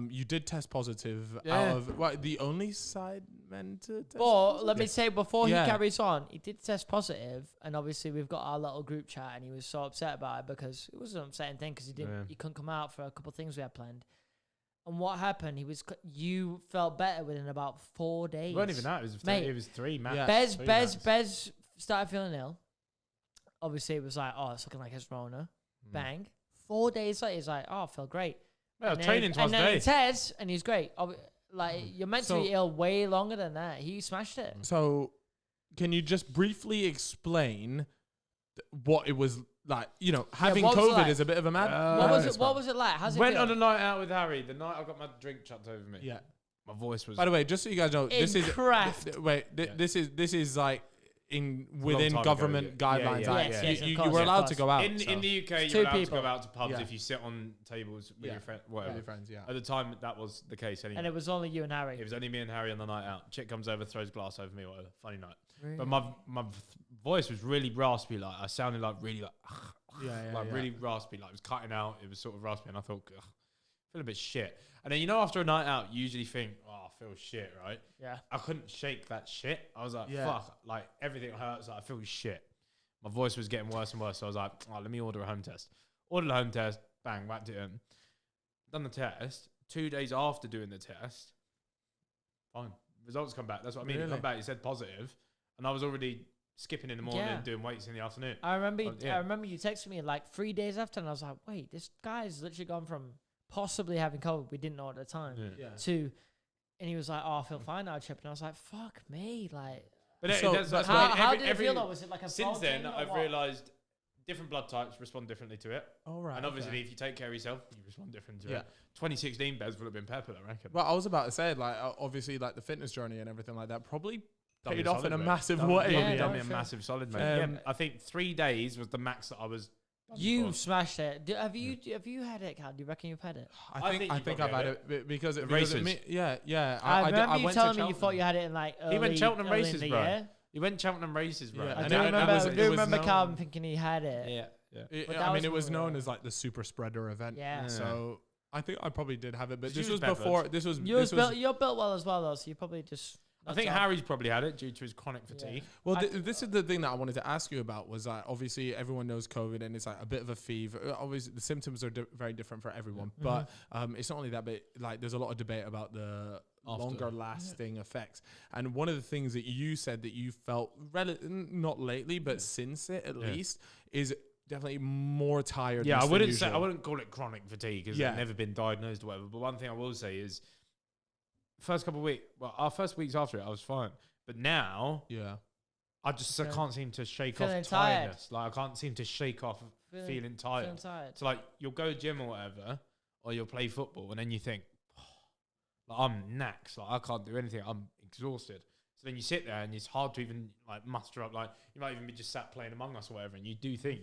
you did test positive Yeah. out of the only side meant to test But positive? let me say, before Yeah. he carries on, he did test positive, and obviously we've got our little group chat, and he was so upset about it because it was an upsetting thing because he couldn't come out for a couple of things we had planned. And what happened? You felt better within about 4 days. It wasn't even that. It was 3 max. Yeah. Bez started feeling ill. Obviously, it was like, oh, it's looking like it's Rona. Bang. 4 days later, he's like, oh, I feel great. Well, And training twice a and then day. he tests, and he's great. Like, you're meant to So- be ill way longer than that. He smashed it. So, can you just briefly explain what it was like? You know, having what was it COVID like? is a bit of a mad. What was it like? How's it Went feel? on a night out with Harry. The night I got my drink chucked over me. Yeah. My voice was. By the way, just so you guys know, this is craft. this is like within time ago, government yeah. guidelines. Yeah, like, yeah. you, Yes, of you course, were of allowed course. to go out in the UK, Two you're allowed people. to go out to pubs Yeah. if you sit on tables with Yeah. your friend, with whatever. your friends. Yeah. At the time, that was the case anyway. And it was only you and Harry. It was only me and Harry on the night out. Chick comes over, throws glass over me, whatever. Funny night. Really? But my voice was really raspy. Like I sounded like really really raspy. Like it was cutting out. It was sort of raspy, and I thought, ugh, I feel a bit shit. And then after a night out, you usually think, oh, I feel shit, right? Yeah. I couldn't shake that shit. I was like, Yeah. fuck, like everything hurts. Like I feel shit. My voice was getting worse and worse. So I was like, oh, let me order a home test. Ordered a home test. Bang, whacked it in. Done the test. 2 days after doing the test, fine. Results come back. That's what I mean. Really? It come back. It said positive, and I was already skipping in the morning, Yeah. doing weights in the afternoon. I remember Yeah. I remember you texted me like 3 days after, and I was like, wait, this guy's literally gone from possibly having COVID, we didn't know at the time, to, and he was like, oh, I feel fine now, Chip. And I was like, fuck me. Like, But So- that's how, why how did it feel though? Was it like a Since fault then, thing or I've what? realised different blood types respond differently to it. All right. And obviously, if you take care of yourself, you respond different to Yeah. it. 2016 Bez would have been purple, I reckon. Well, I was about to say, like, obviously, like the fitness journey and everything like that probably Done me paid a off solid, in a mate. massive Done- way. Yeah, done me a sure. massive solid, mate. Um, Yeah, I think 3 days was the max that I was. done You for. smashed it. Have you had it, Cal? Do you reckon you've had it? I think you I've probably had had it because it races. yeah. I remember you went telling to me you thought you had it in like early, He went Cheltenham early in races, the bro. year. You went Cheltenham races, bro. Yeah, I and do it- remember. it was- I it do was remember known- Calvin thinking he had it. Yeah. But that I mean, was it was when we known were- as like the super spreader event. Yeah. So I think I probably did have it, but Did this you was use before. Bedford? This was. You're built well as well, though, so you probably just. I think Harry's probably had it due to his chronic fatigue. Well, this is the thing that I wanted to ask you about. Was obviously everyone knows COVID and it's like a bit of a fever. Obviously, the symptoms are very different for everyone, but it's not only that, but like there's a lot of debate about the longer lasting effects. And one of the things that you said that you felt not lately, but since it at least is definitely more tired. Yeah, I than wouldn't say usual. I wouldn't call it chronic fatigue because I've never been diagnosed or whatever. But one thing I will say is, first couple of weeks, well, our first weeks after it, I was fine. But now, Yeah. I can't seem to shake Feeling off tired. tiredness. Like I can't seem to shake off feeling tired. Feeling tired. So like you'll go to gym or whatever, or you'll play football, and then you think, like I'm knacked. Like I can't do anything. I'm exhausted. So then you sit there, and it's hard to even like muster up. Like you might even be just sat playing Among Us or whatever, and you think,